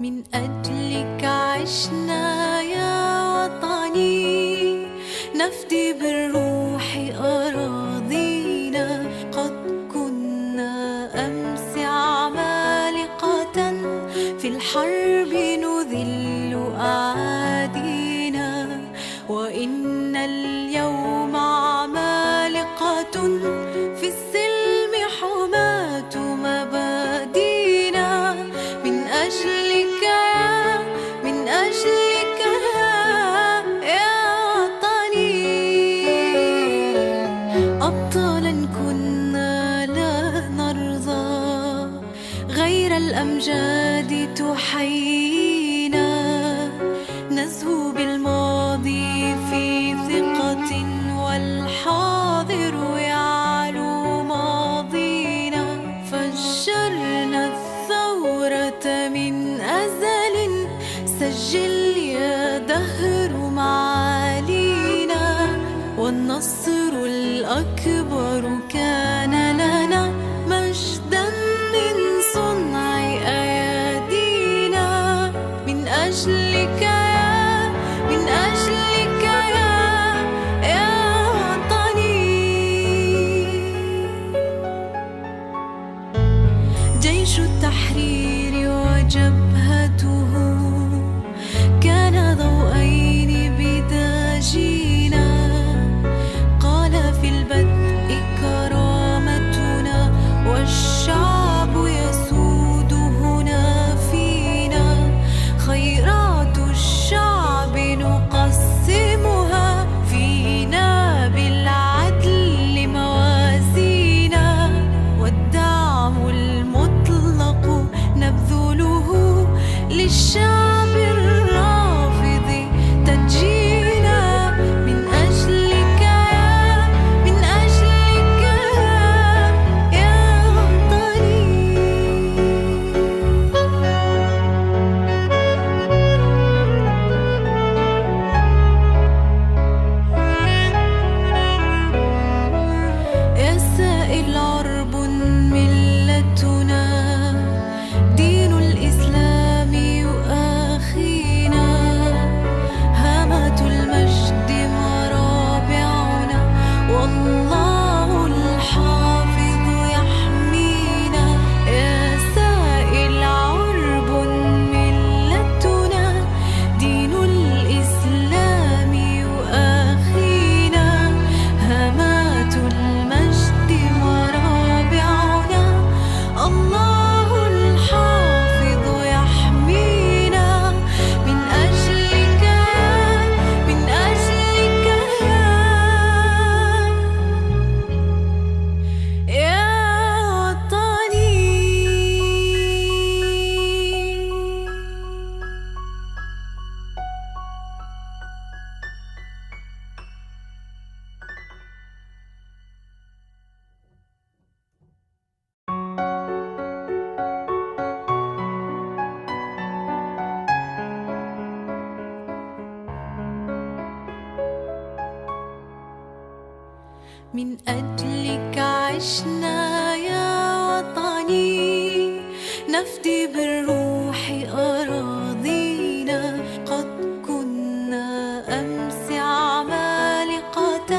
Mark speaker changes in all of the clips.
Speaker 1: من أجلك عشنا يا وطني، نفدي بالروح أراضينا. قد كنا أمس عمالقة، في الحرب نذل أعادينا، وإن اليوم عمالقة، في السلم حماة مبادينا. من أجلك من أجلك يا وطني، أبطالا كنا لا نرضى غير الأمجاد تحيينا. نزهو بالماضي في ثقة، والحاضر يعلو ماضينا. فجرنا الثورة من أزل، سجل يا دهر معالينا. والنصر الأكبر كان لنا، مجدا من صنع أيادينا. من أجلك من أجلك يا وطني. جيش التحرير وجبهته كان ضوءين بداجينا. قال في البدء كرامتنا، والشعب يسود هنا فينا. خيرات الشعب نقسمها، فينا بالعدل موازينا. والدعم المطلق نبذله للشعب الرافض تنجينا. من أجلك من أجلك يا وطني. يا سائل عرب ملتنا، دين الإسلام يؤاخينا. هامات المجد مرابعنا، والله الحافظ يحمينا. يا سائل عرب ملتنا، دين الإسلام يؤاخينا. هامات المجد مرابعنا، الله الحافظ يحمينا. من أجلك من أجلك يا وطني. من أجلك عشنا يا وطني، نفدي بالروح أراضينا. قد كنا أمس عمالقة،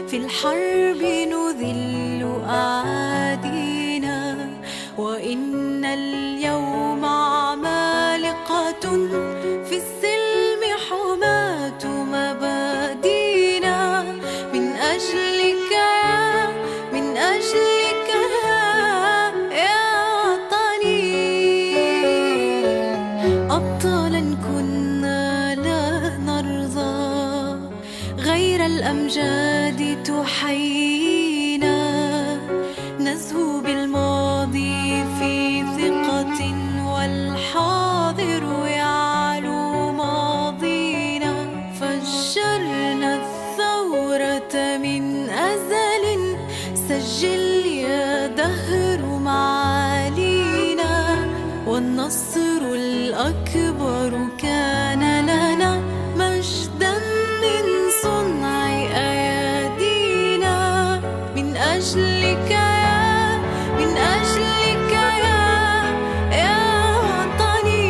Speaker 1: في الحرب نذل أعادينا، وإن اليوم عمالقة، في السلم حماة مبادينا. من أجلك من أجلك يا وطني، أبطالا كنا لا نرضى غير الأمجاد تحيينا. نزهو بالماضي في ثقة، والحاضر يعلو ماضينا. فجرنا الثورة من أزل، سجل يا دهر معالينا. والنصر الأكبر كان لنا، مجدا من صنع أيادينا. من أجلك من أجلك يا وطني.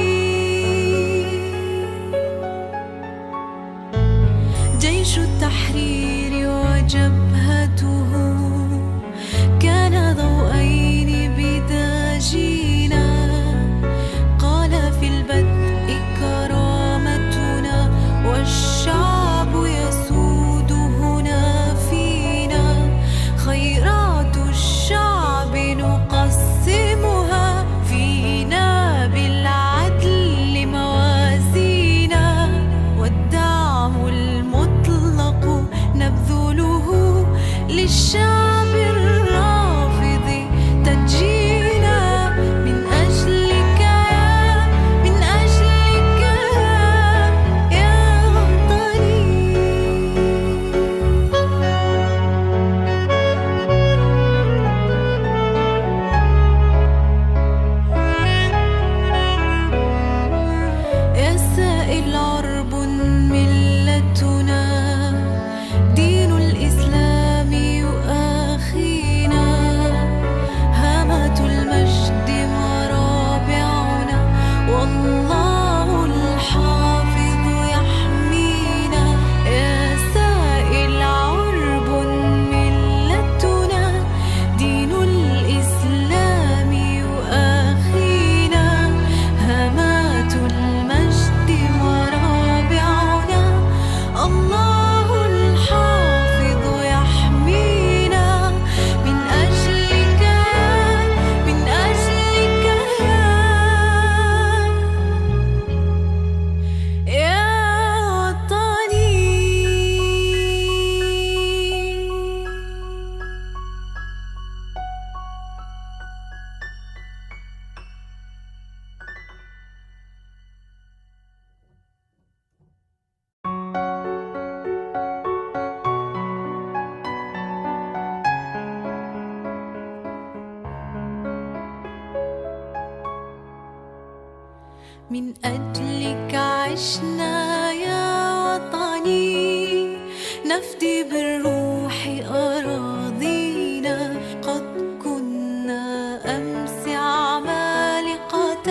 Speaker 1: من أجلك عشنا يا وطني، نفدي بالروح أراضينا. قد كنا أمس عمالقة،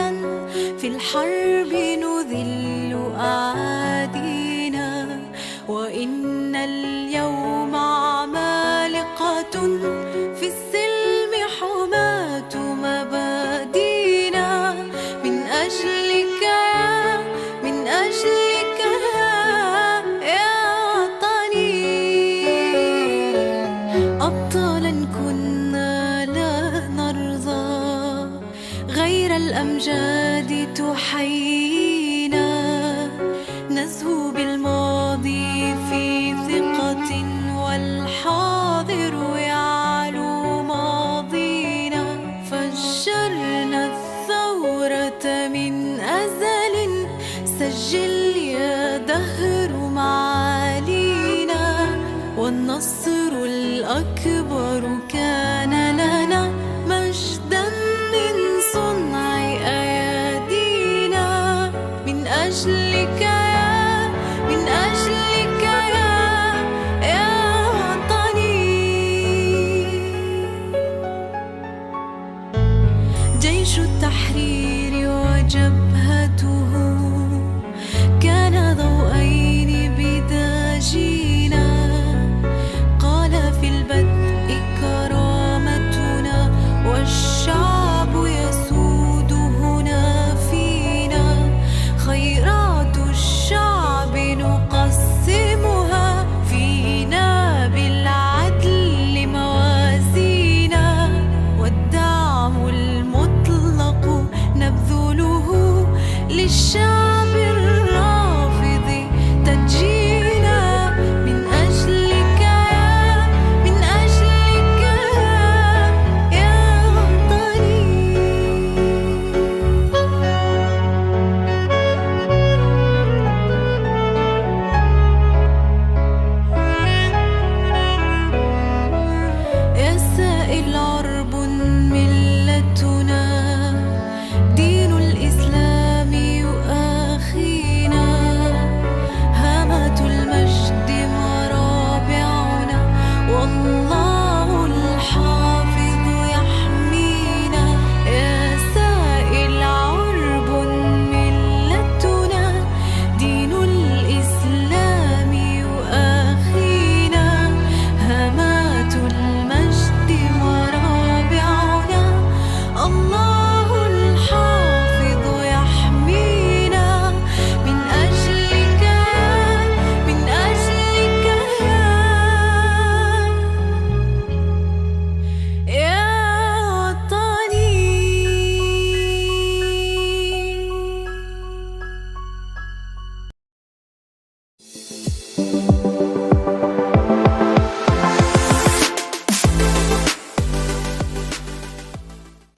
Speaker 1: في الحرب نذل أعادينا، وإن اليوم عمالقة، في السلم حماة مبادينا. من أجلك من أجلك يا وطني، أبطالا كنا لا نرضى، غير الأمجاد تحيينا. نزهو بالماضي في ثقة، والحاضر يعلو ماضينا. فجرنا الثورة من أزل، سجل يا دهر معالينا. والنصر الأكبر